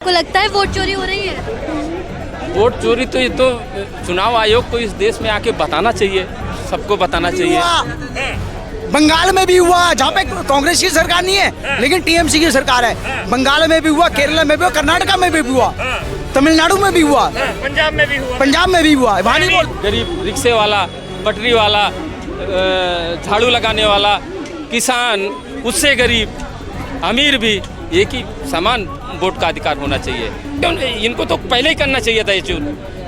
को लगता है वोट चोरी हो रही है? वोट चोरी तो ये तो चुनाव आयोग को इस देश में आके बताना चाहिए, सबको बताना चाहिए। बंगाल में भी हुआ, जहाँ पे कांग्रेस की सरकार नहीं है लेकिन टीएमसी की सरकार है। बंगाल में भी हुआ, केरला में भी हुआ, कर्नाटका में भी हुआ, तमिलनाडु में भी हुआ, पंजाब में भी हुआ, पंजाब में भी हुआ। वहाँ नहीं बोल गरीब रिक्शे वाला, पटरी वाला, झाड़ू लगाने वाला, किसान, उससे गरीब, अमीर भी एक ही समान वोट का अधिकार होना चाहिए। इनको तो पहले ही करना चाहिए था ये चूज।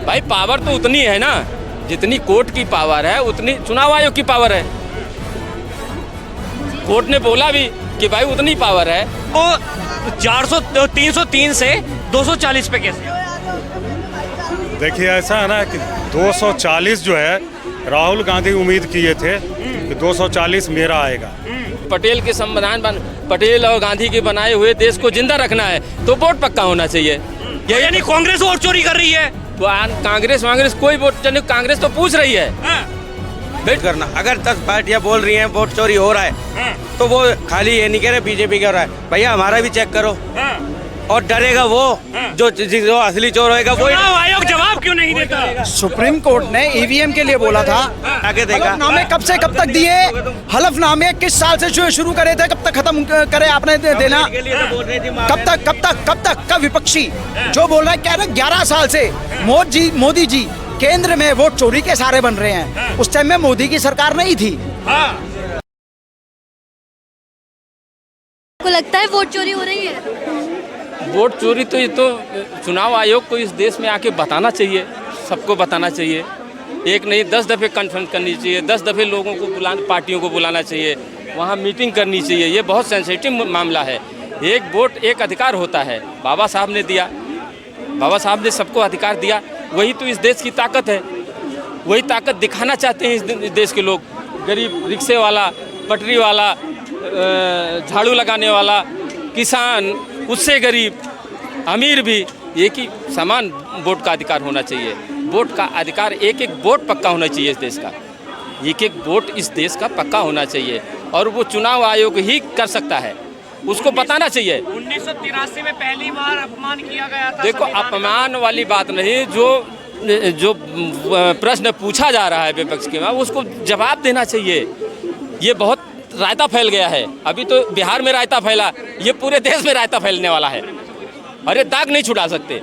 भाई पावर तो उतनी है ना, जितनी कोर्ट की पावर है उतनी चुनाव आयोग की पावर है। कोर्ट ने बोला भी कि भाई उतनी पावर है। वो 303 से 240 पे कैसे? देखिए ऐसा है ना कि 240 जो है राहुल गांधी उम्मीद किए थे कि 240 मेरा आएगा। पटेल के संविधान पटेल और गांधी के बनाए हुए देश को जिंदा रखना है तो वोट पक्का होना चाहिए। यानी कांग्रेस वोट चोरी कर रही है? तो कांग्रेस कोई वोट, कांग्रेस तो पूछ रही है। वेट करना, अगर 10 पार्टियां बोल रही हैं वोट चोरी हो रहा है तो वो खाली ये नहीं कह रहे बीजेपी कर रहा है, भैया हमारा भी चेक करो। और डरेगा वो जो असली चोर होएगा वो। चुनाव आयोग जवाब क्यों नहीं देता? सुप्रीम कोर्ट ने ईवीएम के लिए बोला था। आगे देखा हलफनामे कब से कब तक दिए? हलफनामे किस साल से जो शुरू करे थे, कब तक खत्म करे आपने देना? कब तक का विपक्षी जो बोल रहा है, कह रहे 11 साल से मोदी जी केंद्र में वोट चोरी के सारे बन रहे हैं। उस टाइम में मोदी की सरकार नहीं थी। को लगता है वोट चोरी हो रही है? वोट चोरी तो ये तो चुनाव आयोग को इस देश में आके बताना चाहिए, सबको बताना चाहिए। एक नहीं 10 दफ़े कन्फ्रंट करनी चाहिए, 10 दफ़े लोगों को पार्टियों को बुलाना चाहिए, वहाँ मीटिंग करनी चाहिए। ये बहुत सेंसिटिव मामला है। एक वोट एक अधिकार होता है, बाबा साहब ने दिया, बाबा साहब ने सबको अधिकार दिया। वही तो इस देश की ताकत है, वही ताकत दिखाना चाहते हैं इस देश के लोग। गरीब रिक्शे वाला, पटरी वाला, झाड़ू लगाने वाला, किसान, उससे गरीब, अमीर भी एक ही समान वोट का अधिकार होना चाहिए। वोट का अधिकार, एक वोट पक्का होना चाहिए इस देश का, एक वोट इस देश का पक्का होना चाहिए। और वो चुनाव आयोग ही कर सकता है, उसको बताना चाहिए। 1983 में पहली बार अपमान किया गया था। देखो अपमान वाली बात नहीं, जो प्रश्न पूछा जा रहा है विपक्ष के, उसको जवाब देना चाहिए। ये बहुत रायता फैल गया है। अभी तो बिहार में रायता फैला, ये पूरे देश में रायता फैलने वाला है। अरे दाग नहीं छुड़ा सकते,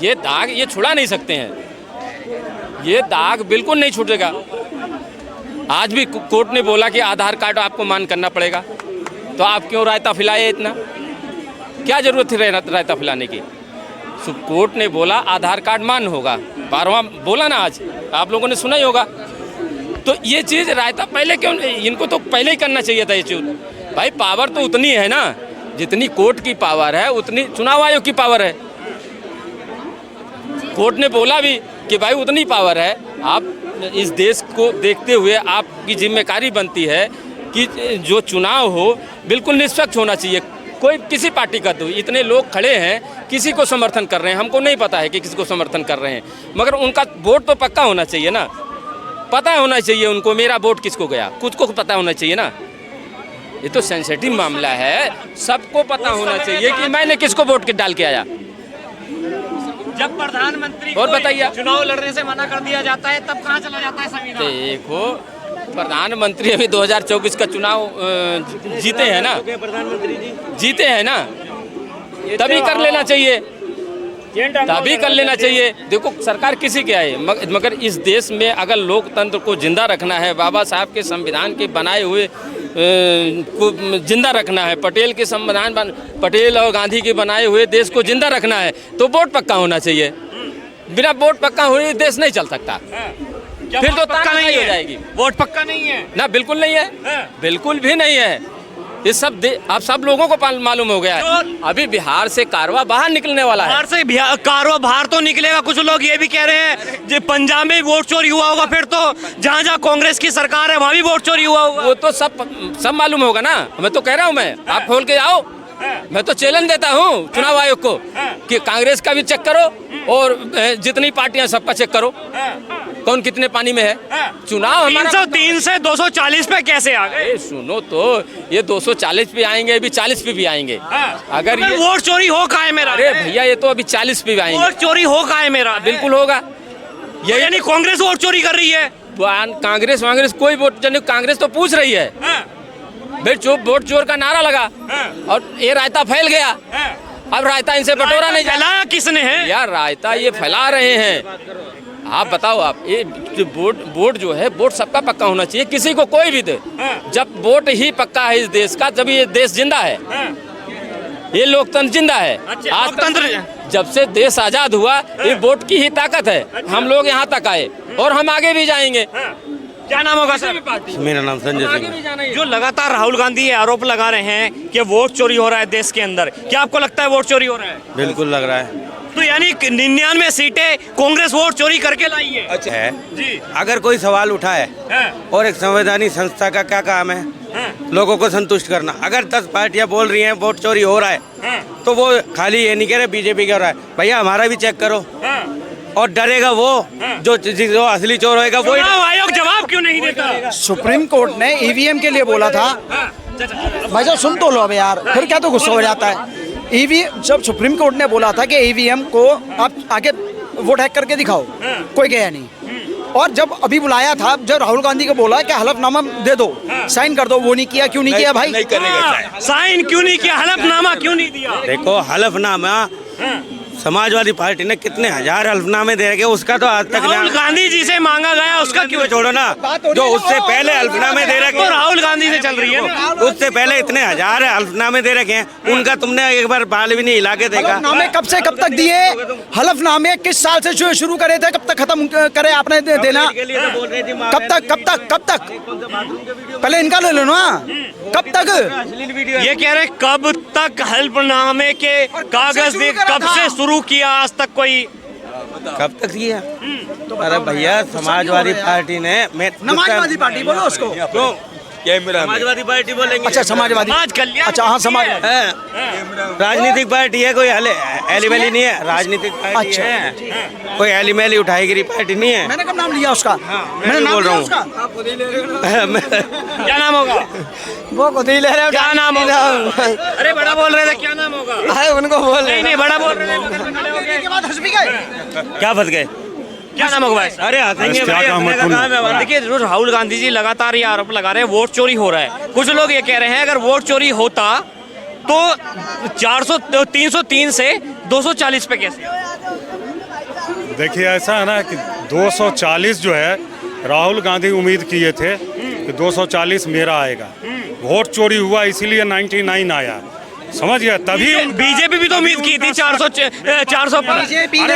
ये दाग ये छुड़ा नहीं सकते हैं, ये दाग बिल्कुल नहीं छूटेगा। आज भी कोर्ट ने बोला कि आधार कार्ड आपको मान करना पड़ेगा, तो आप क्यों रायता फैलाए? इतना क्या जरूरत थी रायता फैलाने की? कोर्ट ने बोला आधार कार्ड मान होगा, 12वां बोला ना, आज आप लोगों ने सुना ही होगा। तो ये चीज़ रायता पहले क्यों, इनको तो पहले ही करना चाहिए था ये चीज़। भाई पावर तो उतनी है ना, जितनी कोर्ट की पावर है उतनी चुनाव आयोग की पावर है। कोर्ट ने बोला भी कि भाई उतनी पावर है। आप इस देश को देखते हुए आपकी जिम्मेदारी बनती है कि जो चुनाव हो बिल्कुल निष्पक्ष होना चाहिए। कोई किसी पार्टी का दो, इतने लोग खड़े हैं, किसी को समर्थन कर रहे हैं, हमको नहीं पता है कि किसी को समर्थन कर रहे हैं, मगर उनका वोट तो पक्का होना चाहिए ना, पता होना चाहिए उनको मेरा वोट किसको गया, खुद को पता होना चाहिए ना। ये तो सेंसिटिव मामला है, सबको पता होना चाहिए कि मैंने किसको वोट डाल के आया। जब प्रधानमंत्री और बताइए, चुनाव लड़ने से मना कर दिया जाता है तब कहाँ चला जाता है संविधान? देखो प्रधानमंत्री अभी 2024 का चुनाव जीते हैं ना, प्रधानमंत्री जी जीते हैं ना, तभी कर लेना चाहिए, तभी कर लेना चाहिए। देखो सरकार किसी के आए, मगर इस देश में अगर लोकतंत्र को जिंदा रखना है, बाबा साहब के संविधान के बनाए हुए को जिंदा रखना है, पटेल के संविधान पटेल और गांधी के बनाए हुए देश को जिंदा रखना है, तो वोट पक्का होना चाहिए। बिना वोट पक्का हुए देश नहीं चल सकता। फिर तो पक्का नहीं हो जाएगी। वोट पक्का नहीं है ना, बिल्कुल नहीं है, बिल्कुल भी नहीं है। ये सब आप सब लोगों को मालूम हो गया है। अभी बिहार से कारवा बाहर निकलने वाला है। बाहर से कारवा बाहर तो निकलेगा। कुछ लोग ये भी कह रहे हैं जो पंजाब में वोट चोरी हुआ होगा, फिर तो जहाँ जहाँ कांग्रेस की सरकार है वहाँ भी वोट चोरी हुआ होगा। वो तो सब मालूम होगा ना। मैं तो कह रहा हूँ, मैं आप खोल के आओ, मैं तो चैलेंज देता हूँ चुनाव आयोग को कि कांग्रेस का भी चेक करो और जितनी पार्टियां सबका चेक करो। कौन कितने पानी में है? चुनाव हमारा 303 से 240 पे कैसे आ गए? ए, सुनो तो, ये 240 पे आएंगे, अभी 40 पे भी आएंगे। अगर ये वोट चोरी हो का है मेरा? अरे भैया, ये तो अभी 40 पे भी आएंगे। वोट चोरी हो का है मेरा? बिल्कुल होगा। ये यानी कांग्रेस वोट चोरी कर रही है? कांग्रेस कोई वोट, कांग्रेस तो पूछ रही है भाई, वोट चोर का नारा लगा और ये रायता फैल गया। अब रायता इनसे बटोरा नहीं जाला। फैलाया किसने है यार, रायता ये फैला रहे हैं। आप बताओ, आप ये वोट जो है, वोट सबका पक्का होना चाहिए, किसी को कोई भी दे। जब वोट ही पक्का है इस देश का, जब ये देश जिंदा है, ये लोकतंत्र जिंदा है। आज लोकतंत्र जब से देश आजाद हुआ, ये वोट की ही ताकत है। हम लोग यहाँ तक आए और हम आगे भी जाएंगे। क्या नाम होगा सर? मेरा नाम संजय सिंह है। जो लगातार राहुल गांधी ये आरोप लगा रहे हैं कि वोट चोरी हो रहा है देश के अंदर, क्या आपको लगता है वोट चोरी हो रहा है? बिल्कुल लग रहा है। तो यानी 99 सीटें कांग्रेस वोट चोरी करके लाई है। अच्छा है जी। अगर कोई सवाल उठाए और एक संवैधानिक संस्था का क्या काम है? लोगों को संतुष्ट करना। अगर 10 पार्टियां बोल रही हैं वोट चोरी हो रहा है, तो वो खाली ये नहीं कह रहे बीजेपी का हो रहा है। भैया, हमारा भी चेक करो। और डरेगा वो जो असली चोर होएगा वो। चुनाव आयोग जवाब क्यों नहीं देता? सुप्रीम कोर्ट ने ईवीएम के लिए बोला था। भाई साहब, सुन तो लो अब यार, फिर क्या तो गुस्सा हो जाता है। ईवीएम, जब सुप्रीम कोर्ट ने बोला था कि ईवीएम को आप आगे वोट हैक करके दिखाओ, कोई गया नहीं। और जब अभी बुलाया था, जब राहुल गांधी को बोला कि हलफनामा दे दो, साइन कर दो, वो नहीं किया। क्यों नहीं किया भाई? नहीं करेगा। साइन क्यों नहीं किया? हलफनामा क्यों नहीं दिया? देखो, हलफनामा समाजवादी पार्टी ने कितने हजार हल्फनामे दे रखे, उसका तो आज तक राहुल गांधी जी से मांगा गया, उसका क्यों छोड़ो ना। जो उससे पहले हल्फनामे दे रखे, तो राहुल गांधी से चल रही है ना। उससे पहले इतने हजार हल्फनामे दे रखे हैं, उनका तुमने एक बार बाल भी नहीं हिला के देखा। हलफनामे कब से कब तक दिए? हलफनामे किस साल से जो शुरू करे थे, कब तक खत्म करे आपने देना? कब तक? पहले इनका ले लो ना। कब तक? ये कह रहे कब तक हल्फनामे के कागज दे, कब से शुरू किया आज तक कोई? कब तक किया? अरे भैया, समाजवादी पार्टी ने समाजवादी पार्टी बोलो उसको। क्यों? समाजवादी पार्टी बोलेंगे। अच्छा, समाजवादी। समाज कल्याण। अच्छा, हाँ, समाजवादी। राजनीतिक पार्टी है, कोई एली मेली नहीं है। राजनीतिक पार्टी अच्छा, है, कोई एली मेली उठाई गिरी पार्टी नहीं है। मैंने कब नाम लिया उसका? मैं बोल रहा हूँ। क्या नाम होगा? वो खुद ही ले रहे हो। क्या नाम होगा? अरे बड़ा बोल रहे थे, क्या नाम होगा? अरे उनको बोल रहे। नहीं, बड़ा बोल रहे थे। के बाद हंस भी गए। क्या फंस गए? क्या नाम होगा भाई? अरे हंसेंगे भाई। देखिए, जो राहुल गांधी जी लगातार ये आरोप लगा रहे हैं वोट चोरी हो रहा है। कुछ लोग ये कह रहे हैं अगर वोट चोरी होता तो 303 से 240 पे कैसे? देखिए, ऐसा है ना कि 240 जो है, राहुल गांधी उम्मीद किए थे कि 240 मेरा आएगा। वोट चोरी हुआ, इसीलिए 99 आया। समझ गया? तभी बीजेपी भी तो उम्मीद की थी 400 पर।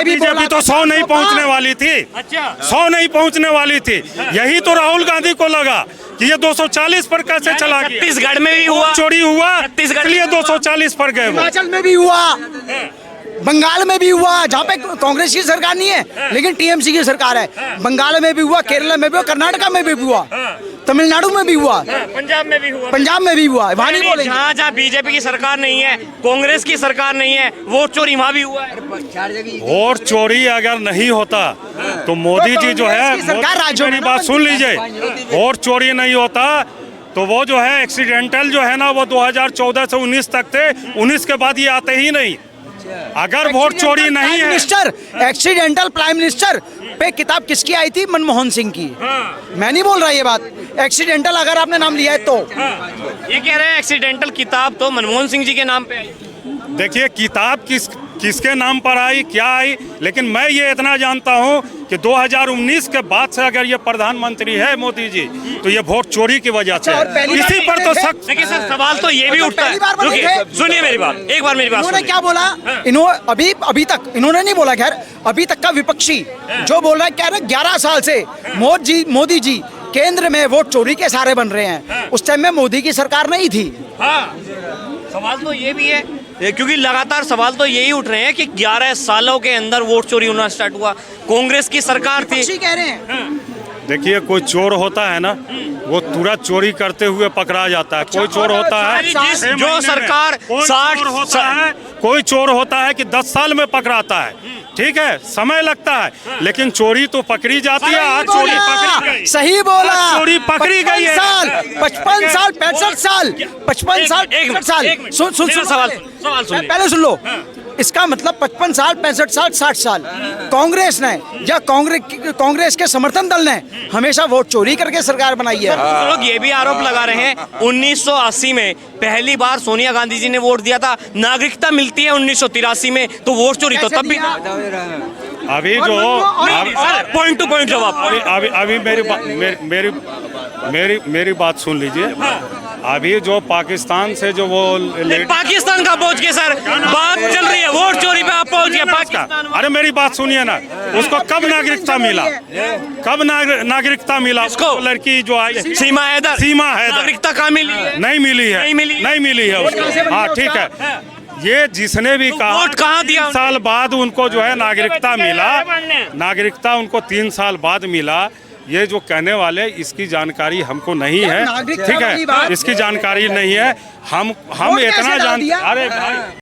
बीजेपी तो 100 नहीं पहुंचने वाली थी। अच्छा, 100 नहीं पहुंचने वाली थी। यही तो राहुल गांधी को लगा कि ये 240 पर कैसे चला गया। छत्तीसगढ़ में भी हुआ, चोरी हुआ, छत्तीसगढ़ इसलिए 240 पर गए वो। हिमाचल में भी हुआ, बंगाल में भी हुआ, जहाँ पे कांग्रेस की सरकार नहीं है लेकिन टीएमसी की सरकार है। बंगाल में भी हुआ, केरला में भी हुआ, कर्नाटका में भी हुआ, तमिलनाडु में भी हुआ, पंजाब में भी हुआ। पंजाब में भी हुआ। वहाँ नहीं बोलेंगे। जहाँ जहाँ बीजेपी की सरकार नहीं है, कांग्रेस की सरकार नहीं है, वोट चोरी वहाँ भी हुआ है। वोट चोरी अगर नहीं होता तो मोदी जी जो है, मेरी बात सुन लीजिए, वोट चोरी नहीं होता तो वो जो है एक्सीडेंटल जो है ना, वो 2014 से 19 तक थे। 19 के बाद ये आते ही नहीं। अगर वोट चोरी नहीं है। मिनिस्टर, एक्सीडेंटल प्राइम मिनिस्टर पे किताब किसकी आई थी? मनमोहन सिंह की। मैं नहीं बोल रहा ये बात। एक्सीडेंटल अगर आपने नाम लिया है तो ये कह रहे हैं एक्सीडेंटल किताब तो मनमोहन सिंह जी के नाम पे आई। देखिए, किताब किसके नाम पर आई, क्या आई, लेकिन मैं ये इतना जानता हूँ कि 2019 के बाद से अगर ये प्रधानमंत्री है मोदी जी, तो ये वोट चोरी की वजह से है। इसी पर तो शक। देखिए सर, सवाल तो ये भी उठता है। सुनिए मेरी बात, एक बार मेरी बात इन्होंने सुनिए। क्या बोला? अभी तक इन्होंने नहीं बोला, खैर अभी तक का विपक्षी जो बोल रहा है, कह रहे 11 साल से मोदी जी केंद्र में वोट चोरी के सारे बन रहे हैं। उस टाइम में मोदी की सरकार नहीं थी। सवाल तो ये भी है, क्योंकि लगातार सवाल तो यही उठ रहे हैं कि 11 सालों के अंदर वोट चोरी होना स्टार्ट हुआ। कांग्रेस की सरकार थी। कह रहे हैं। देखिए, कोई चोर होता है ना, वो तुरंत चोरी करते हुए पकड़ा जाता है। कोई चोर होता है जो सरकार 60 कोई चोर होता है कि 10 साल में पकड़ाता है। ठीक है, समय लगता है, लेकिन चोरी तो पकड़ी जाती है। आज चोरी पकड़ी गई, सही बोला, आज चोरी पकड़ी गई है। 55 साल 65 साल 55 साल 65 साल सुन सवाल सुन पहले सुन लो। इसका मतलब 55 साल 65 साल 60 साल कांग्रेस ने या कांग्रेस के समर्थन दल ने हमेशा वोट चोरी करके सरकार बनाई है। तो लोग ये भी आरोप लगा रहे हैं 1980 में पहली बार सोनिया गांधी जी ने वोट दिया था, नागरिकता मिलती है 1983 में, तो वोट चोरी तो तब भी था। अभी जो पॉइंट टू पॉइंट जवाब। अभी मेरी बात सुन लीजिए। अभी जो पाकिस्तान से जो वो पाकिस्तान का पहुंच के सर बात चल रही है, वोट चोरी पे आप पहुंच गए पाकिस्तान। अरे मेरी बात सुनिए ना, उसको कब नागरिकता मिला, कब नागरिकता मिला उसको? लड़की जो आई सीमा हैदर नागरिकता कहाँ मिली है? नहीं मिली है, नहीं मिली है उसको। हाँ ठीक है, ये जिसने भी कहा वोट कहाँ दिया? 3 साल बाद उनको जो है नागरिकता मिला, नागरिकता उनको 3 साल बाद मिला। ये जो कहने वाले, इसकी जानकारी हमको नहीं है, ठीक है, इसकी जानकारी नहीं है। हम इतना जानते, अरे भाई